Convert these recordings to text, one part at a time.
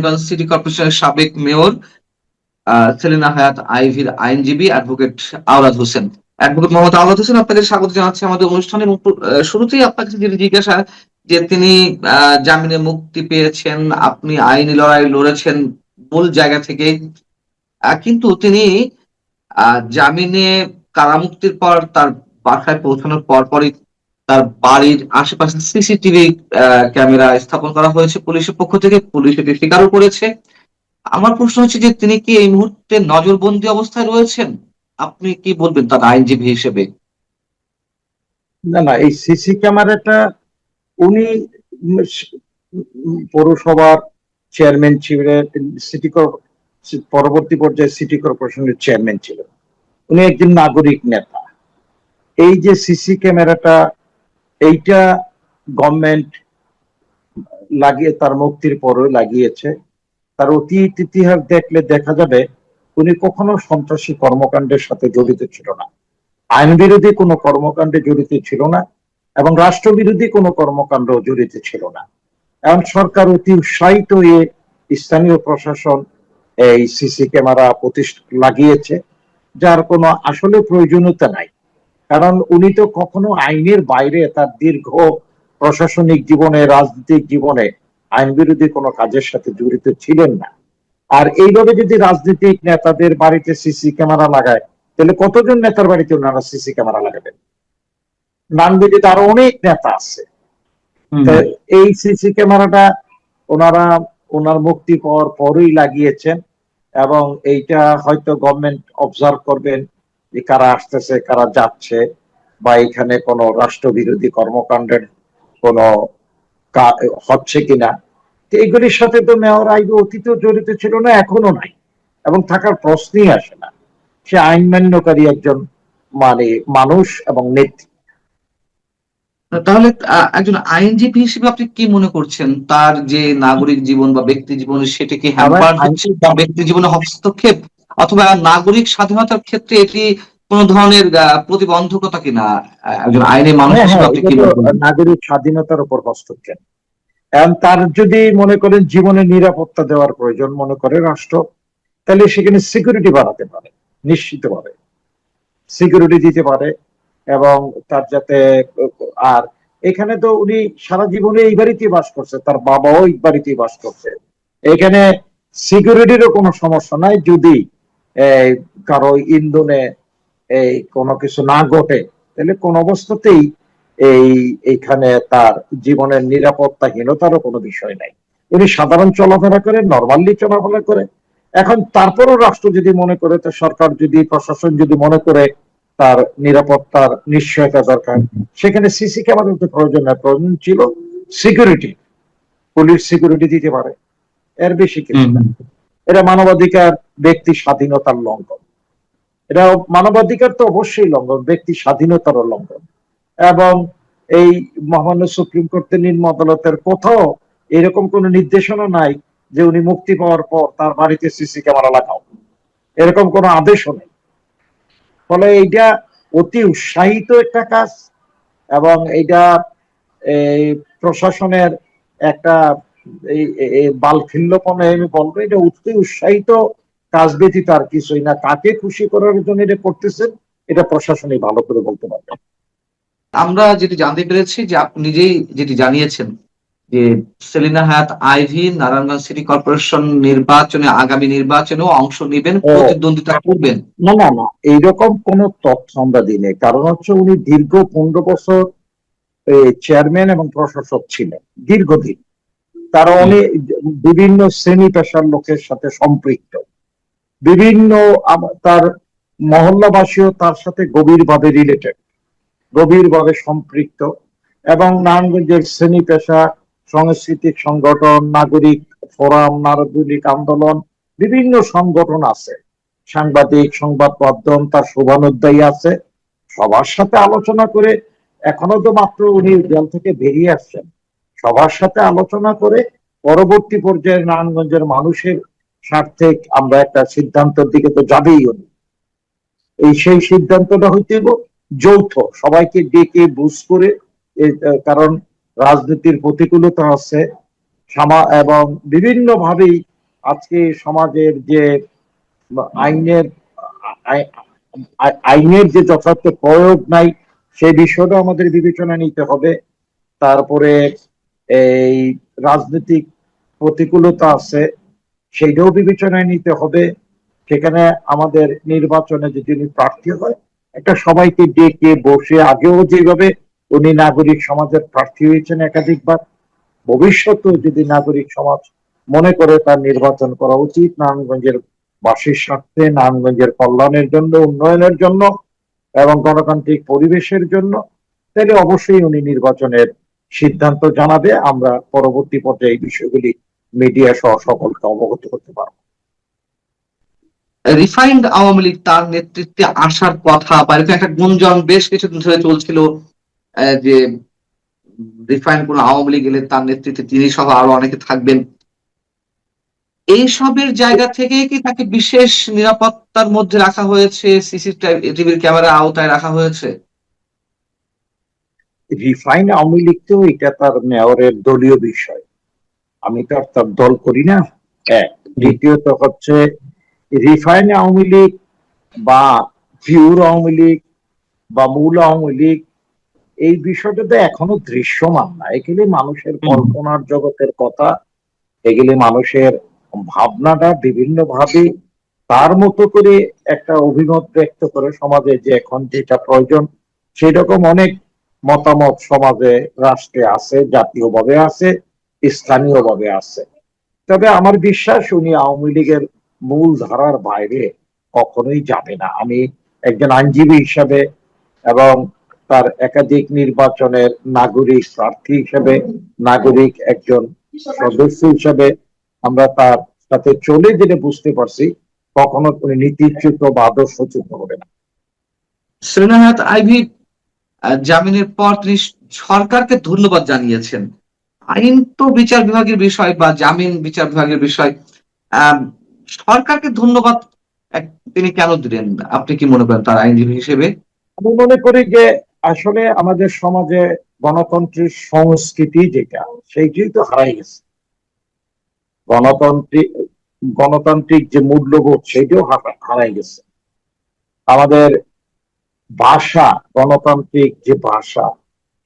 City কর্পোরেশনের সাবেক mayor Selina Hayat আইভীর আইনজীবী অ্যাডভোকেট আওলাদ হোসেন। অ্যাডভোকেট মোহাম্মদ আওলাদ হোসেন, আপনাকে স্বাগত জানাচ্ছি আমাদের অনুষ্ঠানে। এবং শুরুতেই আপনার কাছে যেটি জিজ্ঞাসা, যে তিনি জামিনে মুক্তি পেয়েছেন, আপনি আইনি লড়াই লড়েছেন মূল জায়গা থেকে, কিন্তু তিনি জামিনে কারামুক্তির পর তার বাসায় পৌঁছানোর পরপরই তার বাড়ির আশেপাশে সিসিটিভি ক্যামেরা স্থাপন করা হয়েছে পুলিশের পক্ষ থেকে। পুলিশ এটি স্বীকারও করেছে। আমার প্রশ্ন হচ্ছে যে তিনি কি এই মুহূর্তে নজরবন্দি অবস্থায় রয়েছেন? আপনি কি বলবেন তার আইনজীবী হিসেবে? না না, এই সিসি ক্যামেরাটা উনি পৌরসভার চেয়ারম্যান ছিলেন, পরবর্তী পর্যায়ে সিটি কর্পোরেশনের চেয়ারম্যান ছিলেন। উনি একজন নাগরিক নেতা। এই যে সিসি ক্যামেরাটা, এইটা গভর্নমেন্ট লাগিয়ে তার মুক্তির পরও লাগিয়েছে। তার অতীত ইতিহাস দেখলে দেখা যাবে উনি কখনো সন্ত্রাসী কর্মকাণ্ডের সাথে জড়িত ছিল না, আইন বিরোধী কোনো কর্মকাণ্ডে জড়িত ছিল না, এবং রাষ্ট্রবিরোধী কোনো কর্মকাণ্ড জড়িত ছিল না। এখন সরকার অতি উৎসাহিত হয়ে স্থানীয় প্রশাসন এই সিসি ক্যামেরা লাগিয়েছে, যার কোনো আসলে প্রয়োজনীয়তা নাই। কারণ উনি তো কখনো আইনের বাইরে তার দীর্ঘ প্রশাসনিক জীবনে, রাজনৈতিক জীবনে আইন বিরোধী কোনো কাজের সাথে জড়িত ছিলেন না। আর এইভাবে যদি রাজনৈতিক নেতাদের বাড়িতে সিসি ক্যামেরা লাগায়, তাহলে কতজন নেতার বাড়িতে ওনারা সিসি ক্যামেরা লাগাবেন? নানবিদিত আরো অনেক নেতা আছে। এই সিসি ক্যামেরাটা ওনারা ওনার মুক্তি পাওয়ার পরই লাগিয়েছেন, এবং এইটা হয়তো গভর্নমেন্ট অবজার্ভ করবেন যে কারা আসতেছে, কারা যাচ্ছে, বা এখানে কোনো রাষ্ট্রবিরোধী কর্মকাণ্ডের কোনো হচ্ছে কিনা। এইগুলির সাথে তো মেয়র আইবি অতীতেও জড়িত ছিল না, এখনো নাই, এবং থাকার প্রশ্নই আসে না। সে আইন মান্যকারী একজন মানুষ এবং নেত্রী। তাহলে একজন আইনজীবী হিসেবে আপনি কি মনে করছেন, তার যে নাগরিক জীবন বা ব্যক্তি জীবনে সেটা কি হ্যাম্পার হচ্ছে, বা ব্যক্তি জীবনে হস্তক্ষেপ, অথবা নাগরিক স্বাধীনতার ক্ষেত্রে এটি কোন ধরনের প্রতিবন্ধকতা কিনা? একজন আইনের মানুষ হিসেবে আপনি কি মনে করেন? নাগরিক স্বাধীনতার উপর হস্তক্ষেপ। এবং তার যদি মনে করেন জীবনে নিরাপত্তা দেওয়ার প্রয়োজন মনে করে রাষ্ট্র, তাহলে সেখানে সিকিউরিটি বাড়াতে পারে, নিশ্চিতভাবে সিকিউরিটি দিতে পারে। এবং তার যাতে, আর এখানে তো উনি সারা জীবনে এই বাড়িতেই বাস করছে, তার বাবাও এই বাড়িতেই বাস করছে, এখানে সিকিউরিটিরও কোনো সমস্যা নাই। যদি কারো ইন্ধনে এই কোনো কিছু না ঘটে, তাহলে কোন অবস্থাতেই এইখানে তার জীবনের নিরাপত্তাহীনতারও কোনো বিষয় নাই। উনি সাধারণ চলাফেরা করে, নর্মালি চলাফেরা করে। এখন তারপরও রাষ্ট্র যদি মনে করে, তো সরকার যদি, প্রশাসন যদি মনে করে তার নিরাপত্তার নিশ্চয়তা দরকার, সেখানে সিসি ক্যামেরার তো প্রয়োজন নাই। প্রয়োজন ছিল সিকিউরিটি, পুলিশ সিকিউরিটি দিতে পারে, এর বেশি কিছু না। এটা মানবাধিকার, ব্যক্তি স্বাধীনতার লঙ্ঘন। এটা মানবাধিকার তো অবশ্যই লঙ্ঘন, ব্যক্তি স্বাধীনতারও লঙ্ঘন। এবং এই মহামান্য সুপ্রিম কোর্টের নিম্ন আদালতের কোথাও এরকম কোন নির্দেশনা নাই যে উনি মুক্তি পাওয়ার পর তার বাড়িতে সিসি ক্যামেরা লাগাও, এরকম কোন আদেশও নেই। ফলে এইটা অতি উৎসাহিত একটা কাজ, এবং এইটা এই প্রশাসনের একটা বালখিল্যপনে আমি বলবো, এটা অতি উৎসাহিত কাজ ব্যতীত আর কিছুই না। কাকে খুশি করার জন্য এটা করতেছেন, এটা প্রশাসনই ভালো করে বলতে পারবে। আমরা যেটি জানতে পেরেছি, যে আপনি নিজেই যেটি জানিয়েছেন, যে সেলিনা হায়াৎ আইভী নারায়ণগঞ্জ সিটি কর্পোরেশন নির্বাচনে, আগামী নির্বাচনেও অংশ নেবেন, প্রতিদ্বন্দ্বিতা করবেন। না না না, এইরকম কোন তথ্য আমরা দিই নাই। কারণ হচ্ছে উনি দীর্ঘ 15 বছর চেয়ারম্যান এবং প্রশাসক ছিলেন, দীর্ঘদিন। তারা অনেক বিভিন্ন শ্রেণী পেশার লোকের সাথে সম্পৃক্ত, বিভিন্ন তার মহল্লাবাসীও তার সাথে গভীরভাবে রিলেটেড, গভীরভাবে সম্পৃক্ত। এবং নারায়ণগঞ্জের শ্রেণী পেশা, সাংস্কৃতিক সংগঠন, নাগরিক ফোরাম, নাগরিক আন্দোলন, বিভিন্ন সংগঠন আছে, সাংবাদিক, সংবাদ মাধ্যম, তার শুভানুধ্যায়ী আছে। সবার সাথে আলোচনা করে, এখনো তো মাত্র উনি জেল থেকে বেরিয়ে আসছেন, সবার সাথে আলোচনা করে পরবর্তী পর্যায়ে নারায়ণগঞ্জের মানুষের স্বার্থে আমরা একটা সিদ্ধান্তের দিকে তো যাবেই। উনি সেই সিদ্ধান্তটা হইতে যৌথ, সবাইকে ডেকে বুঝ করে। কারণ রাজনীতির প্রতিকূলতা আছে, এবং বিভিন্ন ভাবেই আজকে সমাজের যে আইনের আইনের যে যথার্থ প্রয়োগ নাই সেই বিষয়টা আমাদের বিবেচনা নিতে হবে। তারপরে এই রাজনৈতিক প্রতিকূলতা আছে, সেইটাও বিবেচনায় নিতে হবে। সেখানে আমাদের নির্বাচনে যদি উনি প্রার্থী হয়, একটা সবাইকে ডেকে বসে, আগেও যেভাবে উনি নাগরিক সমাজের প্রার্থী হয়েছেন একাধিকবার, ভবিষ্যতেও যদি নাগরিক সমাজ মনে করে তার নির্বাচন করা উচিত নারায়ণগঞ্জের বাসীর স্বার্থে, নারায়ণগঞ্জের কল্যাণের জন্য, উন্নয়নের জন্য এবং গণতান্ত্রিক পরিবেশের জন্য, তাহলে অবশ্যই উনি নির্বাচনের সিদ্ধান্ত জানাবে। আমরা পরবর্তী পর্যায়ে এই বিষয়গুলি মিডিয়া সহ সকলকে অবগত করতে পারবো। রিফাইন্ড আওয়ামী লীগ তার নেতৃত্বে আসার কথা বা এরকম একটা গুঞ্জন বেশ কিছুদিন ধরে চলছিল, যে রিফাইন্ড কোন আওয়ামী লীগ এলে তার নেতৃত্বে তিনি সহ আরো অনেকে থাকবেন। এইসবের জায়গা থেকে কি তাকে বিশেষ নিরাপত্তার মধ্যে রাখা হয়েছে, সিসিটিভির ক্যামেরার আওতায় রাখা হয়েছে? রিফাইন আওয়ামী লীগ তো এটা তার মেয়রের দলীয় বিষয়, আমি তো আর তার দল করি না। এক, দ্বিতীয়ত হচ্ছে রিফাইন আওয়ামী লীগ বা পিওর আওয়ামী লীগ বা মূল আওয়ামী লীগ, এই বিষয়টা তো এখনো দৃশ্যমান না। এগুলি মানুষের কল্পনার জগতের কথা, এগুলি মানুষের ভাবনাটা বিভিন্ন ভাবে তার মতো করে একটা অভিমত ব্যক্ত করে সমাজে যে এখন যেটা প্রয়োজন সেরকম অনেক মতামত সমাজে, রাষ্ট্রে আছে, জাতীয়ভাবে আছে, স্থানীয়ভাবে আছে। তবে আমার বিশ্বাস উনি আওয়ামী লীগের মূল ধারার বাইরে কখনোই যাবে না। আমি একজন আইনজীবী হিসাবে এবং তার একাধিক নির্বাচনের নাগরিক প্রার্থী হিসেবে, নাগরিক একজন সদস্য হিসেবে আমরা তার সাথে চলে যেটা বুঝতে পারছি, কখনো উনি নীতিচ্যুত বা আদর্শচ্যুত হবে না। সেলিনা হায়াৎ আইভী জামিনের পর তিনি সরকারকে ধন্যবাদ জানিয়েছেন। আইন তো বিচার বিভাগের বিষয় বা জামিন বিচার বিভাগের বিষয়। আহ, সরকারকে ধন্যবাদ তিনি কেন দিলেন? আপনি কি মনে করেন তার আইনজীবী হিসেবে? আমি মনে করি যে আসলে আমাদের সমাজে গণতন্ত্রের সংস্কৃতি যেটা, সেইটাই তো হারাই গেছে। গণতান্ত্রিক গণতান্ত্রিক যে মূল্যবোধ সেটাও হারাই গেছে। আমাদের ভাষা, গণতান্ত্রিক যে ভাষা,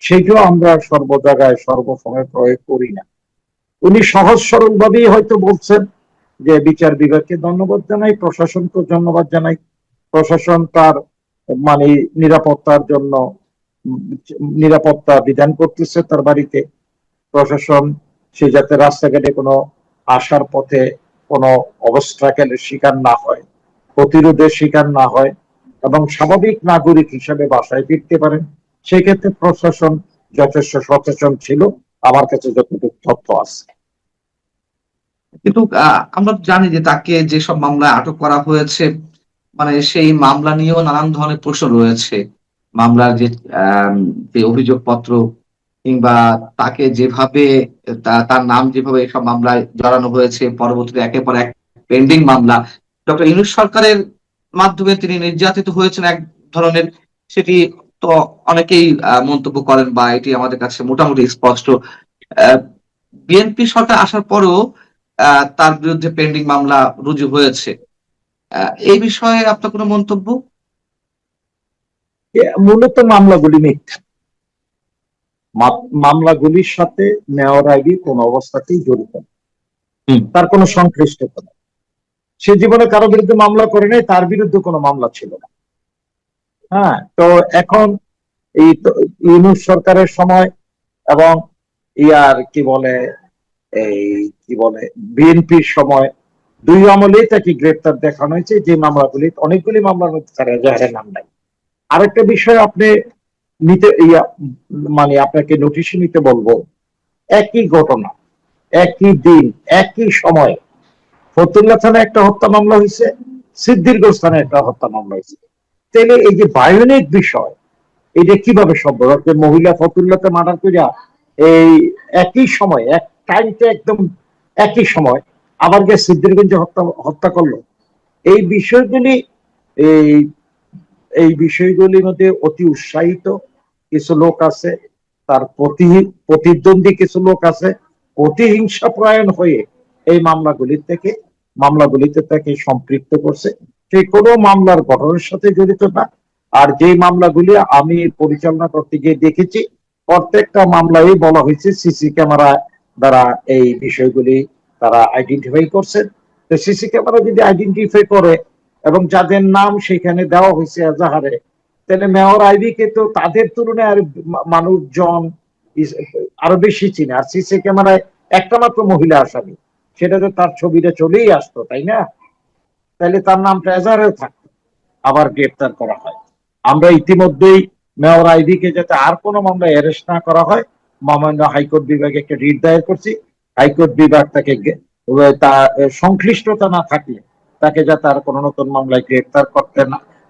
সেটাও আমরা সর্ব জায়গায় সর্বসময় প্রয়োগ করি না। উনি সহজ সরল ভাবেই হয়তো বলছেন যে বিচার বিভাগকে ধন্যবাদ জানাই, প্রশাসনকে ধন্যবাদ জানাই। প্রশাসন তার মানে নিরাপত্তার জন্য নিরাপত্তা বিধান করতেছে তার বাড়িতে। প্রশাসন সে যাতে রাস্তাঘাটে কোনো আসার পথে কোনো অবস্ট্রাকেলের শিকার না হয়, প্রতিরোধের শিকার না হয় এবং স্বাভাবিক নাগরিক হিসেবে বাসায় ফিরতে পারেন, সেক্ষেত্রে প্রশাসন যথেষ্ট সচেতন ছিল, আমার কাছে যতটুকু তথ্য আছে। কিন্তু আমরা জানি যে তাকে যেসব মামলায় আটক করা হয়েছে, মানে সেই মামলা নিয়েও নানান ধরনের প্রশ্ন রয়েছে। মামলার যে অভিযোগপত্র কিংবা তাকে যেভাবে তার নাম যেভাবে এসব মামলায় জড়ানো হয়েছে, পরবর্তীতে একের পর এক পেন্ডিং মামলা, ডক্টর ইউনূস সরকারের মাধ্যমে তিনি নির্যাতিত হয়েছেন এক ধরনের, সেটি তো অনেকেই মন্তব্য করেন বা এটি আমাদের কাছে মোটামুটি স্পষ্ট। বিএনপি সরকার আসার পরেও তার বিরুদ্ধে পেন্ডিং মামলা রুজু হয়েছে। এই বিষয়ে আপনার কোনো মন্তব্য? মূলত মামলাগুলি মিথ্যা। মামলাগুলির সাথে মেয়র আইভী কোন অবস্থাতেই জড়িত না, তার কোনো সংশ্লিষ্টতা নেই। সে জীবনে কারো বিরুদ্ধে মামলা করে নাই, তার বিরুদ্ধে কোনো মামলা ছিল না। হ্যাঁ, তো এখন এই ইউনূস সরকারের সময় এবং ইয়ার কি বলে এই কি বলে বিএনপির সময় দুই আমলেই তাকে গ্রেপ্তার দেখানো হয়েছে, যে মামলাগুলি, অনেকগুলি মামলার মধ্যে তার এজাহারের নাম নাই। আরেকটা বিষয় আপনি নিতে মানে আপনাকে নোটিশে নিতে বলবো, একই ঘটনা, একই দিন, একই সময় ফতুল্লা থানায় একটা হত্যা মামলা হয়েছে, সিদ্দিরগঞ্জ থানায় একটা হত্যা মামলা হয়েছে। তাহলে এই যে বায়োনিক বিষয়, এটা কিভাবে সম্ভব? মহিলা ফতুল্লাতে মার্ডার করিয়া এই একই সময়, এক টাইমটা একদম একই সময় আবার গিয়ে সিদ্দিরগঞ্জে হত্যা করলো। এই বিষয়গুলি এই এই বিষয়গুলির মধ্যে অতি উৎসাহিত কিছু লোক আছে, তার প্রতিদ্বন্দ্বী কিছু লোক আছে, প্রতিহিংসাপরায়ণ হয়ে এই মামলাগুলিতে তাকে সম্পৃক্ত করছে। সে কোনো মামলার গঠনের সাথে জড়িত না। আর যে মামলাগুলি আমি পরিচালনা করতে গিয়ে দেখেছি, প্রত্যেকটা মামলায় বলা হয়েছে সিসি ক্যামেরা দ্বারা এই বিষয়গুলি তারা আইডেন্টিফাই করছেন। তো সিসি ক্যামেরা যদি আইডেন্টিফাই করে এবং যাদের নাম সেখানে দেওয়া হয়েছে এজাহারে, তাহলে মেয়র আইভি কে তো তাদের তুলনায় আর মানুষজন আরো বেশি চিনে। আর সিসি ক্যামেরায় একটা মাত্র মহিলা আসামি, সেটা তো তার ছবিটা চলেই আসতো, তাই না? তাহলে তার নামটা এজাহারেও থাকতো, আবার গ্রেপ্তার করা হয়। আমরা ইতিমধ্যেই মেয়র আইভি কে যাতে আর কোনো মামলায় অ্যারেস্ট না করা হয়, মহামান্য হাইকোর্ট বিভাগে একটা রিট দায়ের করছি। হাইকোর্ট বিভাগ তাকে তার সংশ্লিষ্টতা না থাকলে তাকে যাতে আর কোনো নতুন মামলায়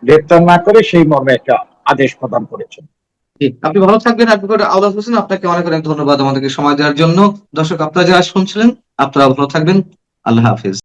গ্রেপ্তার না করে সেই মর্মে একটা আদেশ প্রদান করেছেন। জি, আপনি ভালো থাকবেন অ্যাডভোকেট আওলাদ হোসেন। আপনাকে অনেক অনেক ধন্যবাদ আমাদেরকে সময় দেওয়ার জন্য। দর্শক, আপনারা যারা শুনছিলেন, আপনারা ভালো থাকবেন। আল্লাহ হাফেজ।